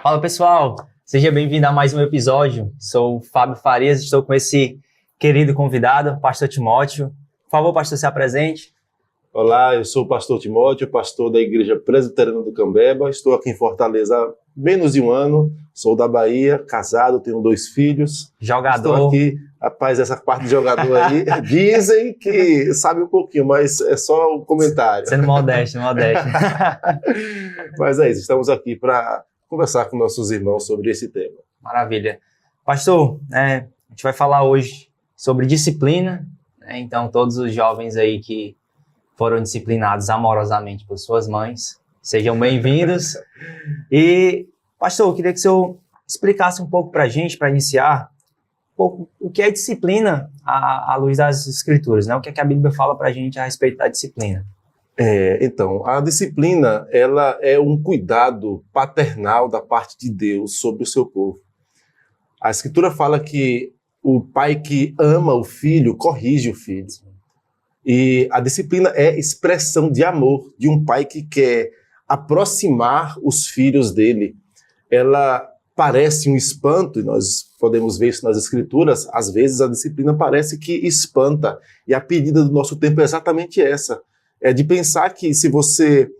Fala pessoal, seja bem-vindo a mais um episódio. Sou o Fábio Farias, estou com esse querido convidado, pastor Timóteo. Por favor, pastor, se apresente. Olá, eu sou o pastor Timóteo, pastor da Igreja Presbiteriana do Cambeba. Estou aqui em Fortaleza há menos de um ano, sou da Bahia, casado, tenho 2 filhos. Jogador. Estou aqui, rapaz, essa parte de jogador aí, dizem que sabe um pouquinho, mas é só um comentário. Sendo modesto. Mas é isso, estamos aqui para conversar com nossos irmãos sobre esse tema. Maravilha. Pastor, a gente vai falar hoje sobre disciplina, né? Então todos os jovens aí que foram disciplinados amorosamente por suas mães, sejam bem-vindos. E, pastor, eu queria que o senhor explicasse um pouco para a gente, para iniciar, um pouco o que é disciplina à luz das Escrituras, né? O que é que a Bíblia fala para a gente a respeito da disciplina? Então, a disciplina, ela é um cuidado paternal da parte de Deus sobre o seu povo. A Escritura fala que o pai que ama o filho corrige o filho. E a disciplina é expressão de amor de um pai que quer aproximar os filhos dele. Ela parece um espanto, e nós podemos ver isso nas Escrituras. Às vezes a disciplina parece que espanta, e a pedida do nosso tempo é exatamente essa. É de pensar que se você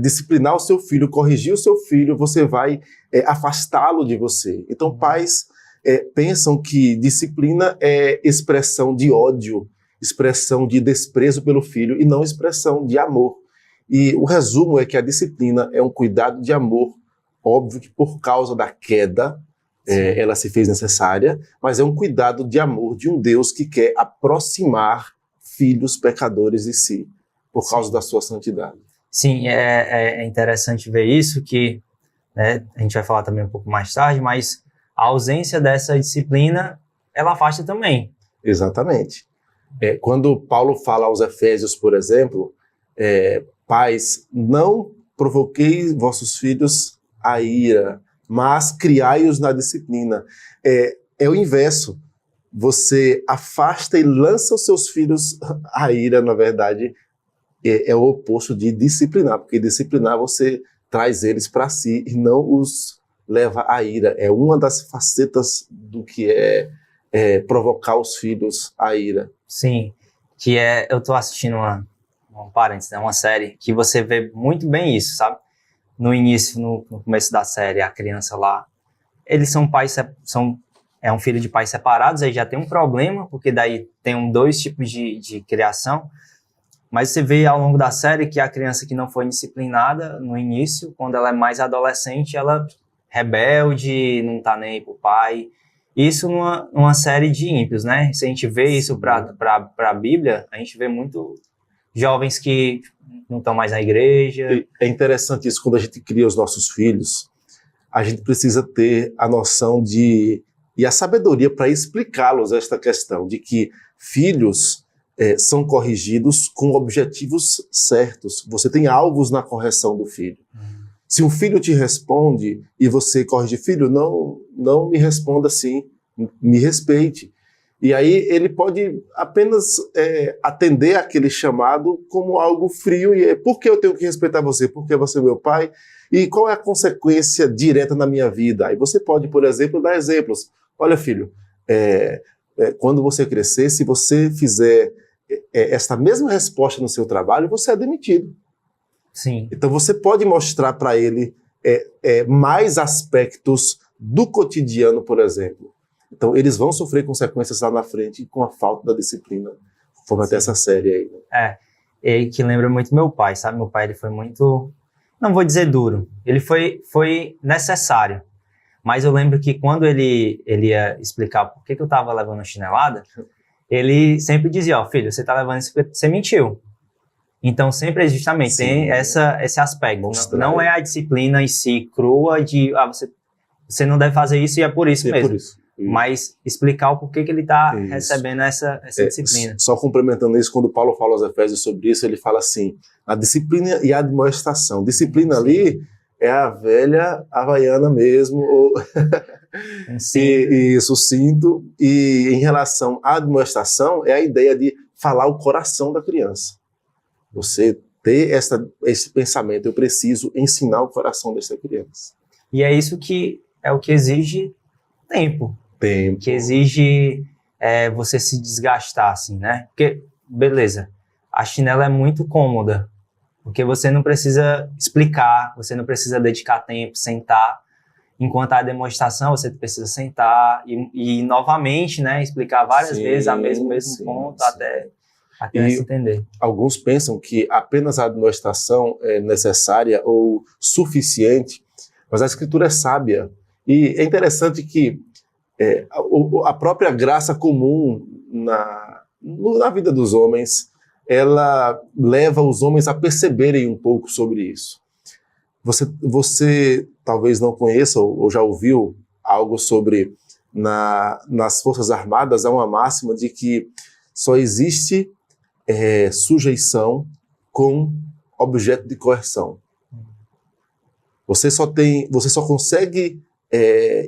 disciplinar o seu filho, corrigir o seu filho, você vai afastá-lo de você. Então pais pensam que disciplina é expressão de ódio, expressão de desprezo pelo filho e não expressão de amor. E o resumo é que a disciplina é um cuidado de amor, óbvio que por causa da queda ela se fez necessária, mas é um cuidado de amor de um Deus que quer aproximar filhos pecadores de si, por causa da sua santidade. Sim, é interessante ver isso, que a gente vai falar também um pouco mais tarde, mas a ausência dessa disciplina, ela afasta também. Exatamente. Quando Paulo fala aos Efésios, por exemplo, pais, não provoqueis vossos filhos a ira, mas criai-os na disciplina. É o inverso. Você afasta e lança os seus filhos à ira, na verdade, é o oposto de disciplinar, porque disciplinar você traz eles para si e não os leva à ira. É uma das facetas do que provocar os filhos à ira. Sim, eu estou assistindo uma série que você vê muito bem isso, sabe? No início, no começo da série, a criança lá, eles são pais, é um filho de pais separados, aí já tem um problema, porque daí tem 2 tipos de criação, mas você vê ao longo da série que a criança que não foi disciplinada no início, quando ela é mais adolescente, ela rebelde, não tá nem aí pro pai. Isso numa série de ímpios, né? Se a gente vê isso para a Bíblia, a gente vê muito jovens que não estão mais na igreja. É interessante isso, quando a gente cria os nossos filhos, a gente precisa ter a noção e a sabedoria para explicá-los esta questão, de que filhos são corrigidos com objetivos certos. Você tem alvos na correção do filho. Se um filho te responde e você corrige, filho, não me responda assim, me respeite. E aí ele pode apenas atender aquele chamado como algo frio, e por que eu tenho que respeitar você? Porque você é meu pai? E qual é a consequência direta na minha vida? Aí você pode, por exemplo, dar exemplos. Olha, filho, quando você crescer, se você fizer esta mesma resposta no seu trabalho, você é demitido. Sim. Então você pode mostrar para ele mais aspectos do cotidiano, por exemplo. Então eles vão sofrer consequências lá na frente com a falta da disciplina, conforme até essa série aí. Né? E que lembra muito meu pai, sabe? Meu pai, ele foi muito, não vou dizer duro, ele foi necessário. Mas eu lembro que quando ele ia explicar por que eu estava levando a chinelada, ele sempre dizia, ó, filho, você está levando isso porque você mentiu. Então, sempre, justamente, tem esse aspecto. Não é a disciplina em si crua de você não deve fazer isso e é por isso mesmo. Por isso. Mas explicar o porquê que ele está recebendo essa disciplina. Só complementando isso, quando Paulo fala aos Efésios sobre isso, ele fala assim, a disciplina e a admoestação. Disciplina ali é a velha havaiana mesmo, isso, cinto. E em relação à admoestação, é a ideia de falar o coração da criança. Você ter esse pensamento, eu preciso ensinar o coração dessa criança. E é isso que é o que exige tempo, Tempo. que exige você se desgastar, assim, né? Porque, beleza, a chinela é muito cômoda, porque você não precisa explicar, você não precisa dedicar tempo, sentar. Enquanto a demonstração, você precisa sentar e novamente, né, explicar várias vezes o mesmo ponto até a criança entender. Alguns pensam que apenas a admoestação é necessária ou suficiente, mas a Escritura é sábia. E é interessante que a própria graça comum na vida dos homens, ela leva os homens a perceberem um pouco sobre isso. Você talvez não conheça ou já ouviu algo sobre nas Forças Armadas, há uma máxima de que só existe sujeição com objeto de coerção. Você só consegue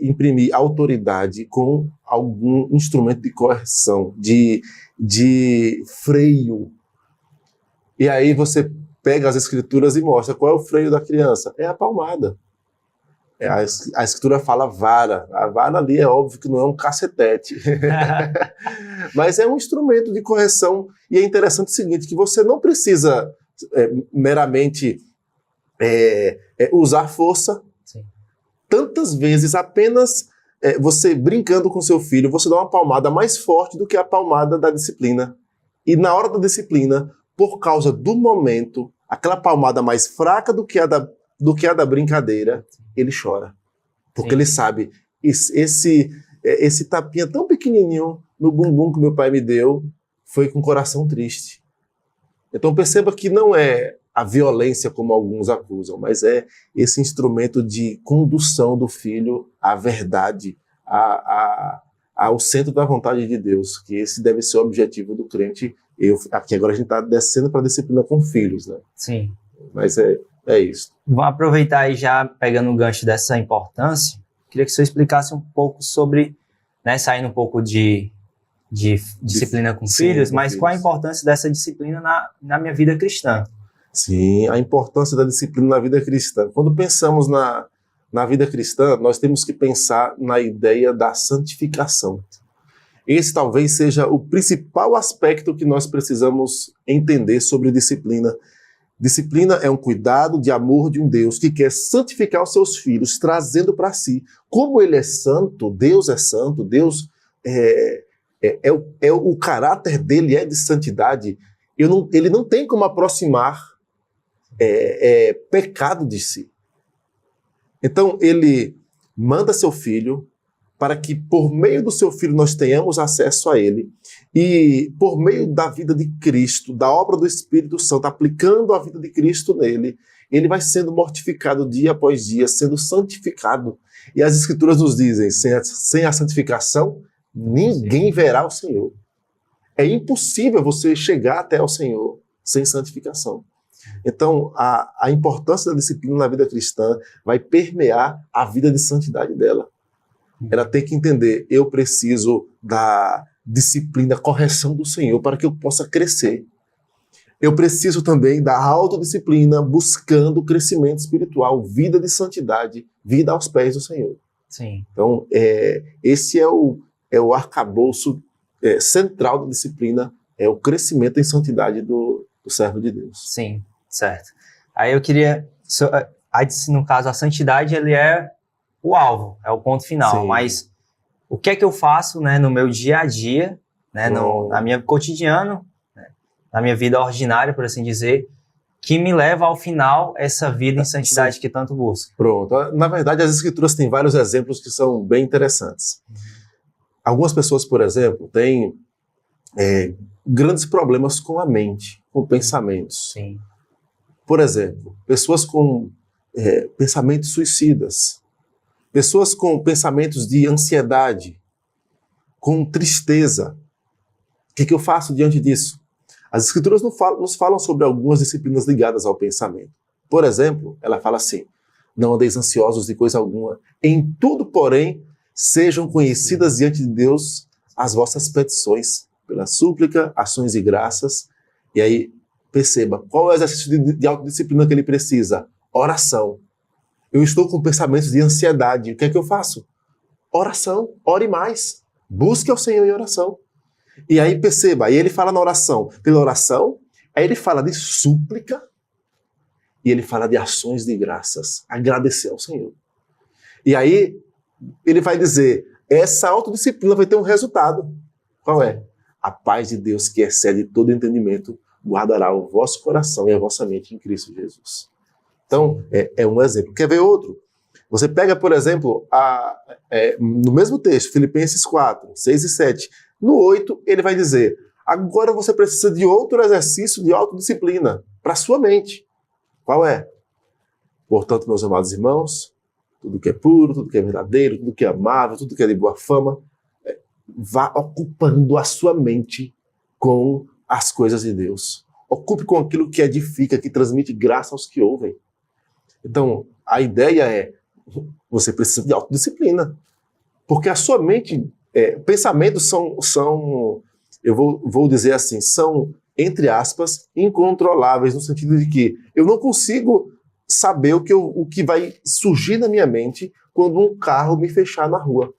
imprimir autoridade com algum instrumento de coerção, de freio. E aí você pega as escrituras e mostra qual é o freio da criança. É a palmada. A escritura fala vara. A vara ali é óbvio que não é um cacetete. Mas é um instrumento de correção. E é interessante o seguinte, que você não precisa meramente usar força. Sim. Tantas vezes, apenas você brincando com seu filho, você dá uma palmada mais forte do que a palmada da disciplina. E na hora da disciplina, por causa do momento, aquela palmada mais fraca do que a da brincadeira, ele chora. Porque Sim. ele sabe, esse tapinha tão pequenininho no bumbum que meu pai me deu, foi com o coração triste. Então perceba que não é a violência como alguns acusam, mas é esse instrumento de condução do filho à verdade, ao centro da vontade de Deus, que esse deve ser o objetivo do crente. Aqui agora a gente está descendo para a disciplina com filhos, né? Sim. Mas é isso. Vamos aproveitar aí já, pegando o gancho dessa importância, queria que você explicasse um pouco sobre, né, saindo um pouco de disciplina com filhos, mas qual a importância dessa disciplina na minha vida cristã? Sim, a importância da disciplina na vida cristã. Quando pensamos na vida cristã, nós temos que pensar na ideia da santificação. Esse talvez seja o principal aspecto que nós precisamos entender sobre disciplina. Disciplina é um cuidado de amor de um Deus que quer santificar os seus filhos, trazendo para si. Como ele é santo, Deus o caráter dele é de santidade. Ele não tem como aproximar pecado de si. Então ele manda seu filho para que por meio do seu filho nós tenhamos acesso a ele e por meio da vida de Cristo, da obra do Espírito Santo, aplicando a vida de Cristo nele, ele vai sendo mortificado dia após dia, sendo santificado. E as Escrituras nos dizem, sem a santificação, ninguém verá o Senhor. É impossível você chegar até o Senhor sem santificação. Então, a importância da disciplina na vida cristã vai permear a vida de santidade dela. Ela tem que entender, eu preciso da disciplina, correção do Senhor para que eu possa crescer. Eu preciso também da autodisciplina, buscando crescimento espiritual, vida de santidade, vida aos pés do Senhor. Sim. Então, esse é o arcabouço central da disciplina, é o crescimento em santidade do servo de Deus. Sim, certo. Aí eu queria, no caso, a santidade, ele é o alvo, é o ponto final. Sim. Mas o que é que eu faço, né, no meu dia a dia, né, na minha cotidiano, né, na minha vida ordinária, por assim dizer, que me leva ao final essa vida em santidade que tanto busco? Pronto. Na verdade, as Escrituras têm vários exemplos que são bem interessantes. Algumas pessoas, por exemplo, têm grandes problemas com a mente, com pensamentos. Sim. Por exemplo, pessoas com pensamentos suicidas, pessoas com pensamentos de ansiedade, com tristeza. O que eu faço diante disso? As Escrituras nos falam sobre algumas disciplinas ligadas ao pensamento. Por exemplo, ela fala assim, não andeis ansiosos de coisa alguma, em tudo, porém, sejam conhecidas diante de Deus as vossas petições, pela súplica, ações e graças. E aí, perceba, qual é o exercício de autodisciplina que ele precisa? Oração. Eu estou com pensamentos de ansiedade. O que é que eu faço? Oração. Ore mais. Busque ao Senhor em oração. E aí perceba, aí ele fala na oração, pela oração, aí ele fala de súplica e ele fala de ações de graças. Agradecer ao Senhor. E aí ele vai dizer, essa autodisciplina vai ter um resultado. Qual é? A paz de Deus que excede todo entendimento guardará o vosso coração e a vossa mente em Cristo Jesus. Então, é um exemplo. Quer ver outro? Você pega, por exemplo, no mesmo texto, Filipenses 4, 6 e 7. No 8, ele vai dizer, agora você precisa de outro exercício de autodisciplina para a sua mente. Qual é? Portanto, meus amados irmãos, tudo que é puro, tudo que é verdadeiro, tudo que é amável, tudo que é de boa fama, vá ocupando a sua mente com as coisas de Deus. Ocupe com aquilo que edifica, que transmite graça aos que ouvem. Então, a ideia é, você precisa de autodisciplina. Porque a sua mente, pensamentos são eu vou dizer assim, são, entre aspas, incontroláveis, no sentido de que eu não consigo saber o que vai surgir na minha mente quando um carro me fechar na rua.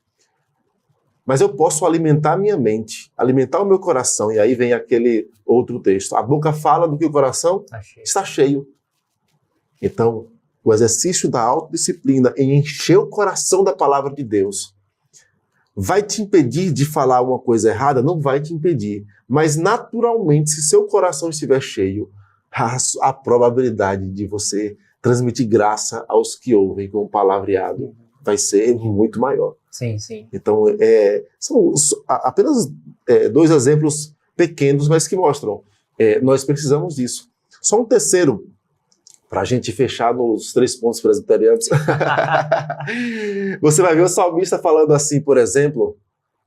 Mas eu posso alimentar a minha mente, alimentar o meu coração, e aí vem aquele outro texto. A boca fala do que o coração está cheio. Então, o exercício da autodisciplina em encher o coração da palavra de Deus vai te impedir de falar uma coisa errada? Não vai te impedir. Mas, naturalmente, se seu coração estiver cheio, a probabilidade de você transmitir graça aos que ouvem com o palavreado vai ser muito maior. Sim, sim. Então, são apenas 2 exemplos pequenos, mas que mostram. Nós precisamos disso. Só um terceiro, para a gente fechar nos 3 pontos presbiterianos. Você vai ver o salmista falando assim, por exemplo,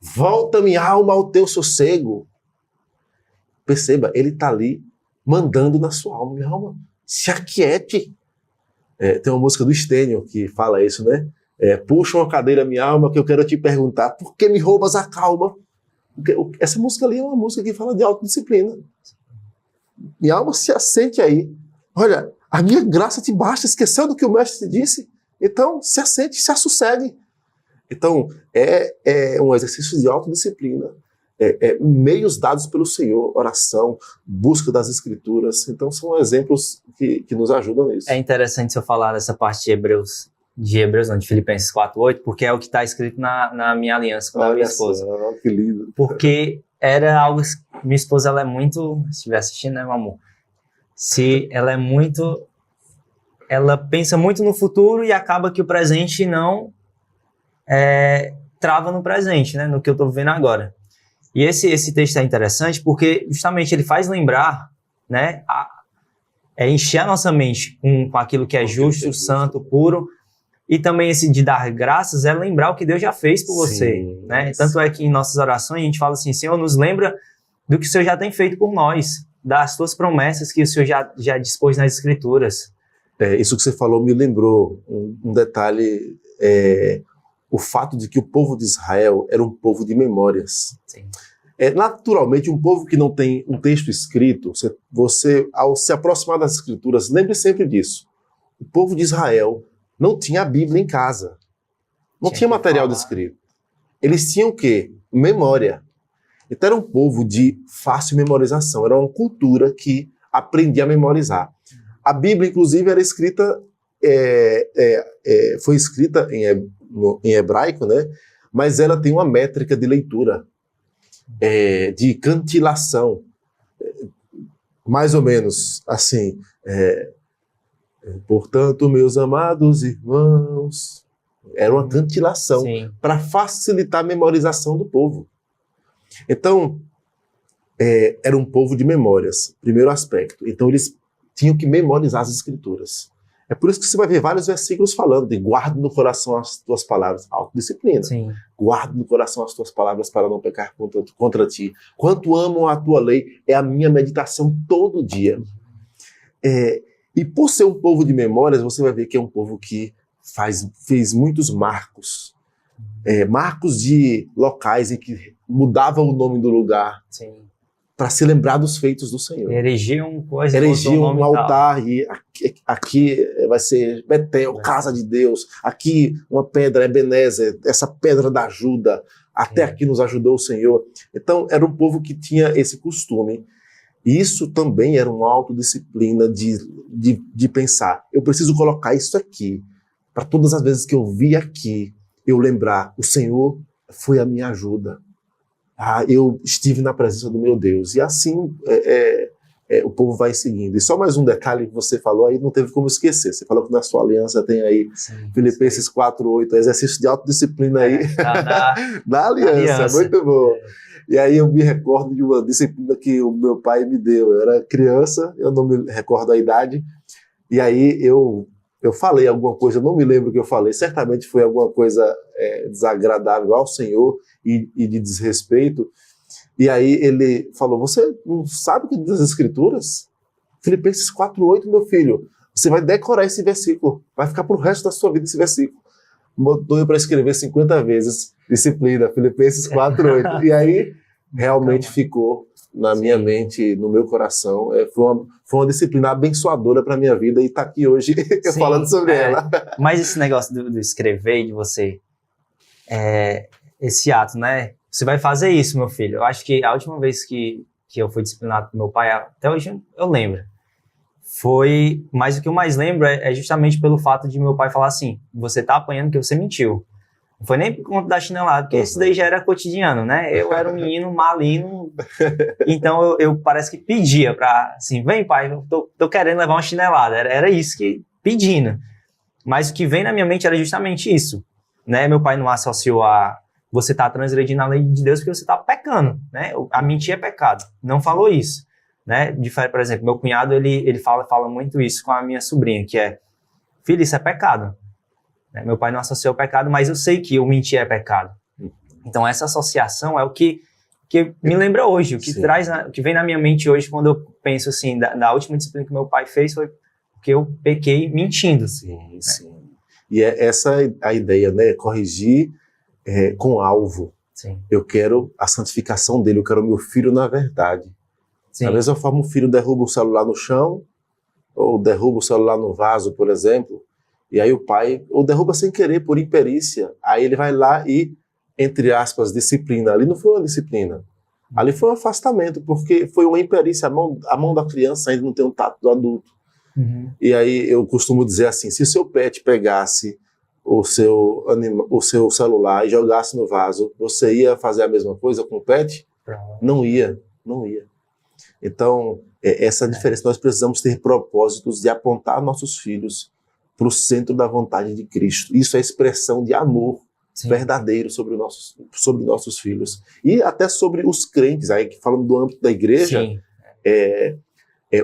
volta minha alma ao teu sossego. Perceba, ele está ali mandando na sua alma, minha alma, se aquiete. Tem uma música do Stênio que fala isso, né? Puxa uma cadeira minha alma que eu quero te perguntar, por que me roubas a calma? Essa música ali é uma música que fala de autodisciplina. Minha alma se assente aí. Olha, a minha graça te basta, esqueceu do que o mestre te disse? Então, se assente, se assossegue. Então, é um exercício de autodisciplina. Meios dados pelo Senhor, oração, busca das Escrituras. Então, são exemplos que nos ajudam nisso. É interessante se eu falar dessa parte de Filipenses 4:8, porque é o que está escrito na minha aliança com a minha esposa. Que lindo. Porque era algo... Minha esposa, ela é muito... Se estiver assistindo, né, meu amor? Ela pensa muito no futuro e acaba que o presente não trava no presente, né, no que eu estou vivendo agora. E esse texto é interessante porque justamente ele faz lembrar, né, encher a nossa mente com aquilo que é justo, santo, puro, e também esse de dar graças é lembrar o que Deus já fez por você, né? Tanto é que em nossas orações a gente fala assim, Senhor, nos lembra do que o Senhor já tem feito por nós, das suas promessas que o Senhor já dispôs nas Escrituras. Isso que você falou me lembrou um detalhe, o fato de que o povo de Israel era um povo de memórias. Sim. Naturalmente, um povo que não tem um texto escrito, você, ao se aproximar das Escrituras, lembre sempre disso. O povo de Israel não tinha a Bíblia em casa. Não tinha material escrito. Eles tinham o quê? Memória. Então era um povo de fácil memorização. Era uma cultura que aprendia a memorizar. A Bíblia, inclusive, era escrita, foi escrita em hebraico, né? Mas ela tem uma métrica de leitura, de cantilação, mais ou menos assim. Portanto, meus amados irmãos, era uma cantilação para facilitar a memorização do povo. Então, era um povo de memórias, primeiro aspecto. Então, eles tinham que memorizar as Escrituras. É por isso que você vai ver vários versículos falando de guarda no coração as tuas palavras, autodisciplina. Sim. Guarda no coração as tuas palavras para não pecar contra ti. Quanto amo a tua lei, é a minha meditação todo dia. E por ser um povo de memórias, você vai ver que é um povo que fez muitos marcos. Marcos de locais em que mudava o nome do lugar. Sim. para se lembrar dos feitos do Senhor. Erigiam coisa. Erigiam um altar e aqui vai ser Betel, casa de Deus. Aqui uma pedra, Ebenezer, essa pedra da ajuda. Até aqui nos ajudou o Senhor. Então era um povo que tinha esse costume. E isso também era uma autodisciplina de pensar. Eu preciso colocar isso aqui, para todas as vezes que eu vi aqui, eu lembrar, o Senhor foi a minha ajuda. Eu estive na presença do meu Deus. E assim o povo vai seguindo. E só mais um detalhe que você falou aí, não teve como esquecer. Você falou que na sua aliança tem aí Filipenses 4:8, exercício de autodisciplina aí. Da aliança, muito bom. E aí eu me recordo de uma disciplina que o meu pai me deu. Eu era criança, eu não me recordo a idade. E aí eu falei alguma coisa, eu não me lembro o que eu falei. Certamente foi alguma coisa desagradável ao Senhor e de desrespeito. E aí ele falou, você não sabe o que diz as Escrituras? Filipenses 4:8, meu filho, você vai decorar esse versículo, vai ficar pro resto da sua vida esse versículo. Botou eu para escrever 50 vezes, disciplina, Filipenses 4:8. E aí realmente ficou na minha mente, no meu coração. Foi uma disciplina abençoadora para minha vida e está aqui hoje eu falando sobre ela. Mas esse negócio do escrever, de você, esse ato, né? Você vai fazer isso, meu filho. Eu acho que a última vez que eu fui disciplinado por meu pai, até hoje eu lembro, foi, mas o que eu mais lembro é justamente pelo fato de meu pai falar assim, você tá apanhando porque você mentiu. Não foi nem por conta da chinelada, porque isso daí já era cotidiano, né? Eu era um menino malino, então eu parece que pedia pra, assim, vem pai, eu tô querendo levar uma chinelada. Era isso que, pedindo. Mas o que vem na minha mente era justamente isso, né? Meu pai não associou a você tá transgredindo a lei de Deus porque você tá pecando, né? A mentir é pecado. Não falou isso, né? Por exemplo, meu cunhado, ele fala muito isso com a minha sobrinha, que é, filho, isso é pecado. Meu pai não associou o pecado, mas eu sei que o mentir é pecado. Então essa associação é o que me lembra hoje, o que o que vem na minha mente hoje quando eu penso assim, da última disciplina que meu pai fez foi porque eu pequei mentindo. Sim. E essa a ideia, né? Corrigir com alvo. Sim. Eu quero a santificação dele, eu quero o meu filho na verdade. Sim. Da mesma forma, o filho derruba o celular no chão, ou derruba o celular no vaso, por exemplo, e aí o pai, ou derruba sem querer, por imperícia, aí ele vai lá e, entre aspas, disciplina. Ali não foi uma disciplina, ali foi um afastamento, porque foi uma imperícia, a mão da criança ainda não tem um tato do adulto. Uhum. E aí eu costumo dizer assim, se seu pet pegasse o seu celular e jogasse no vaso, você ia fazer a mesma coisa com o pet? Não ia. Então, essa diferença, nós precisamos ter propósitos de apontar nossos filhos para o centro da vontade de Cristo. Isso é expressão de amor verdadeiro sobre nossos filhos. E até sobre os crentes, aí falando do âmbito da igreja,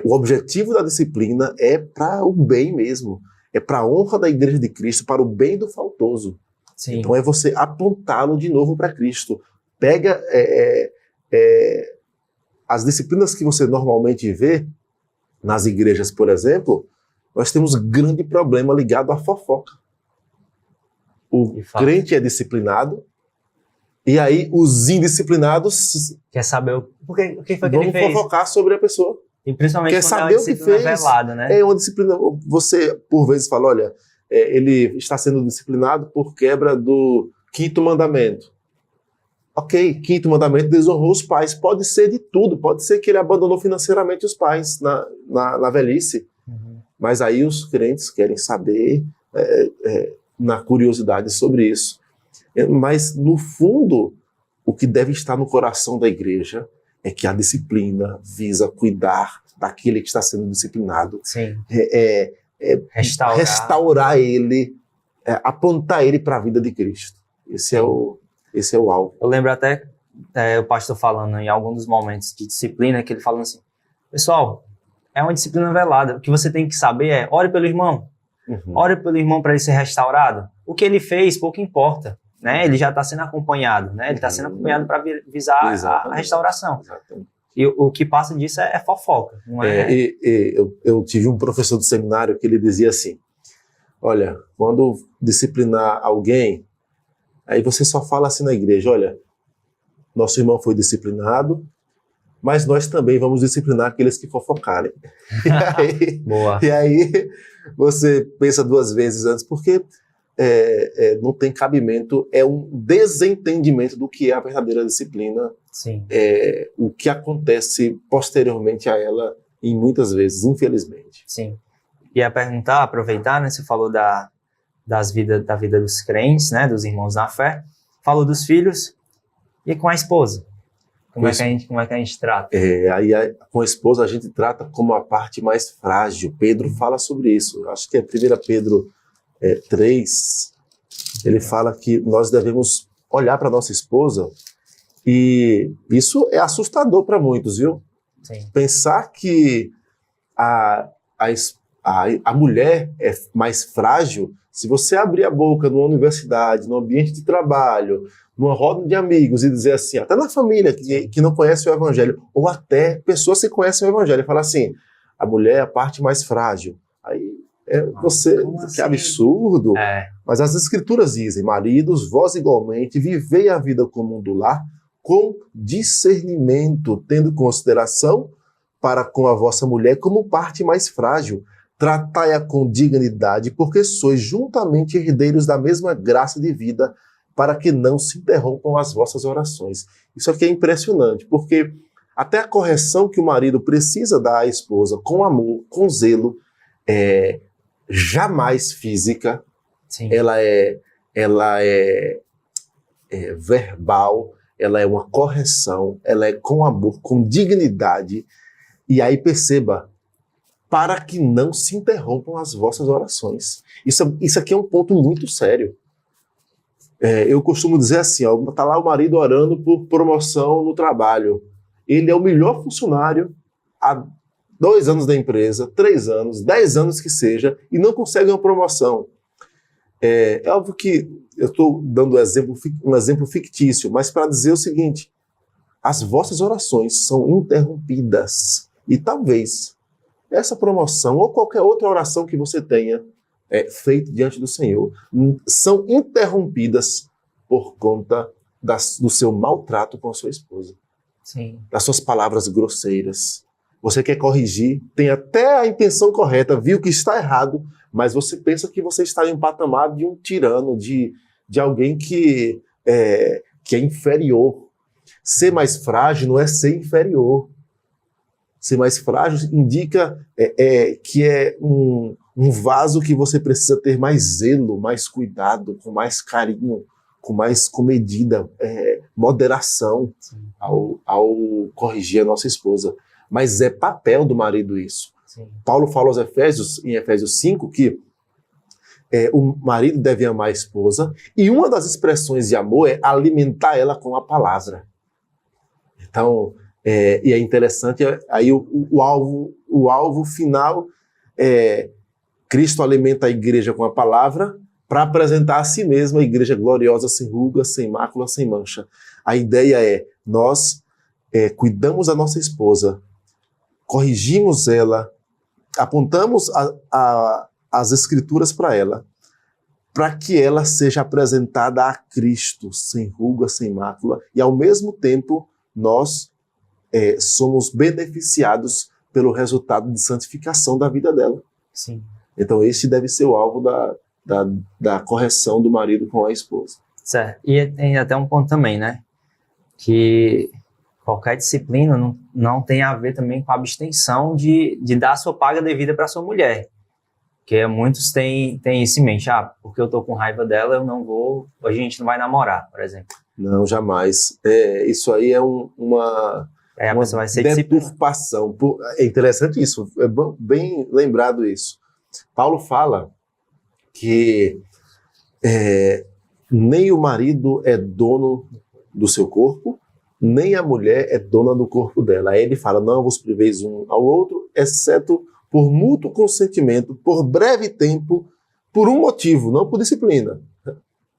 o objetivo da disciplina é para o bem mesmo. É para a honra da igreja de Cristo, para o bem do faltoso. Sim. Então é você apontá-lo de novo para Cristo. Pega as disciplinas que você normalmente vê nas igrejas, por exemplo, nós temos um grande problema ligado à fofoca. O crente é disciplinado, e aí os indisciplinados quer saber o que foi que ele fez. Vão fofocar sobre a pessoa. E principalmente quer quando saber o que fez. Velada, né? É uma disciplina. Você, por vezes, fala, olha, ele está sendo disciplinado por quebra do 5º mandamento. Ok, 5º mandamento desonrou os pais. Pode ser de tudo. Pode ser que ele abandonou financeiramente os pais na velhice. Uhum. Mas aí os crentes querem saber na curiosidade sobre isso. Mas, no fundo, o que deve estar no coração da igreja é que a disciplina visa cuidar daquele que está sendo disciplinado. Sim. Restaurar ele, apontar ele para a vida de Cristo. Esse é o alvo. Eu lembro até o pastor falando em algum dos momentos de disciplina, que ele falando assim, pessoal, é uma disciplina velada. O que você tem que saber é, ore pelo irmão. Uhum. Ore pelo irmão para ele ser restaurado. O que ele fez, pouco importa. Né? Ele já está sendo acompanhado. Né? Ele está sendo acompanhado para visar a restauração. Exatamente. E o que passa disso é fofoca. Não eu tive um professor do seminário que ele dizia assim, olha, quando disciplinar alguém, aí você só fala assim na igreja, olha, nosso irmão foi disciplinado, mas nós também vamos disciplinar aqueles que fofocarem. Boa. E aí você pensa duas vezes antes, porque não tem cabimento, é um desentendimento do que é a verdadeira disciplina, Sim. O que acontece posteriormente a ela, e muitas vezes, infelizmente. Sim. Ia perguntar, aproveitar, né? Você falou da vida dos crentes, né? Dos irmãos na fé. Falou dos filhos. E com a esposa? Como é que a gente trata? Com a esposa a gente trata como a parte mais frágil. Pedro fala sobre isso. Acho que é 1 Pedro 3. Ele fala que nós devemos olhar para nossa esposa, e isso é assustador para muitos, viu? Sim. Pensar que a mulher é mais frágil. Se você abrir a boca numa universidade, num ambiente de trabalho, numa roda de amigos e dizer assim, até na família que não conhece o evangelho, ou até pessoas que conhecem o evangelho, e falar assim, a mulher é a parte mais frágil. Aí que absurdo. Mas as escrituras dizem, maridos, vós igualmente, vivei a vida comum do lar com discernimento, tendo consideração para com a vossa mulher como parte mais frágil. Tratai-a com dignidade, porque sois juntamente herdeiros da mesma graça de vida, para que não se interrompam as vossas orações. Isso aqui é impressionante, porque até a correção que o marido precisa dar à esposa, com amor, com zelo, jamais física. Sim. Ela é verbal, ela é uma correção, ela é com amor, com dignidade. E aí perceba, para que não se interrompam as vossas orações. Isso aqui é um ponto muito sério. Eu costumo dizer assim, tá lá o marido orando por promoção no trabalho. Ele é o melhor funcionário há 2 anos da empresa, 3 anos, 10 anos que seja, e não consegue uma promoção. É óbvio que eu estou dando um exemplo fictício, mas para dizer o seguinte, as vossas orações são interrompidas. E talvez essa promoção ou qualquer outra oração que você tenha feito diante do Senhor são interrompidas por conta do seu maltrato com a sua esposa. Sim. Das suas palavras grosseiras. Você quer corrigir, tem até a intenção correta, viu que está errado, mas você pensa que você está em um patamar de um tirano, de alguém que é inferior. Ser mais frágil não é ser inferior. Ser mais frágil indica que é um vaso que você precisa ter mais zelo, mais cuidado, com mais carinho, com medida, moderação ao corrigir a nossa esposa. Mas é papel do marido isso. Sim. Paulo fala aos Efésios, em Efésios 5, que o marido deve amar a esposa, e uma das expressões de amor é alimentar ela com a palavra. Então, e é interessante, aí o alvo final é Cristo alimenta a igreja com a palavra para apresentar a si mesma a igreja gloriosa, sem ruga, sem mácula, sem mancha. A ideia é, nós cuidamos da nossa esposa, corrigimos ela, apontamos as escrituras para ela, para que ela seja apresentada a Cristo, sem ruga, sem mácula, e ao mesmo tempo nós somos beneficiados pelo resultado de santificação da vida dela. Sim. Então esse deve ser o alvo da correção do marido com a esposa. Certo. E tem até um ponto também, né? Que qualquer disciplina não tem a ver também com a abstenção de dar a sua paga devida para sua mulher. Porque muitos têm isso em mente. Porque eu tô com raiva dela, eu não vou... Hoje a gente não vai namorar, por exemplo. Não, jamais. Isso aí é uma pessoa vai ser deturpação. É interessante isso, é bem lembrado isso. Paulo fala que nem o marido é dono do seu corpo, nem a mulher é dona do corpo dela. Aí ele fala, não vos priveis um ao outro, exceto por mútuo consentimento, por breve tempo, por um motivo, não por disciplina.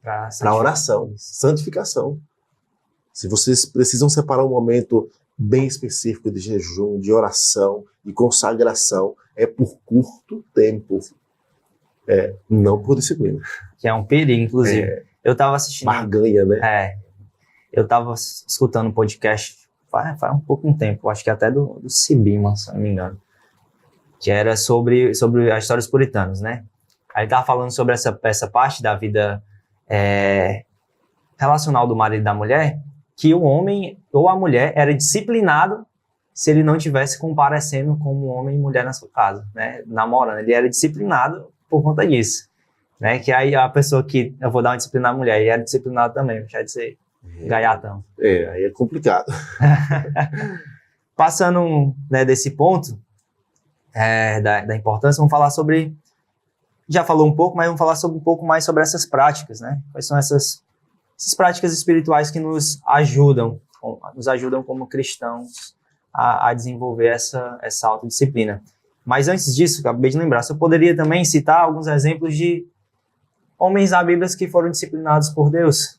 Para oração, santificação. Se vocês precisam separar um momento bem específico de jejum, de oração, de consagração, é por curto tempo, não por disciplina. Que é um perigo, inclusive. Eu estava assistindo... Barganha, né? Eu estava escutando um podcast faz um pouco um tempo, acho que até do Sibima, se não me engano, que era sobre a história dos puritanos, né? Aí ele estava falando sobre essa parte da vida relacional do marido e da mulher, que o homem ou a mulher era disciplinado se ele não tivesse comparecendo como homem e mulher na sua casa, né? Namorando, ele era disciplinado por conta disso, né? Que aí a pessoa que eu vou dar uma disciplina à mulher, ele era disciplinado também, deixa de ser gaiatão. Aí é complicado. Passando, né, desse ponto da importância, vamos falar sobre, já falou um pouco, mas vamos falar um pouco mais sobre essas práticas, né? Quais são essas práticas espirituais que nos ajudam como cristãos a desenvolver essa autodisciplina. Mas antes disso, acabei de lembrar, eu poderia também citar alguns exemplos de homens da Bíblia que foram disciplinados por Deus.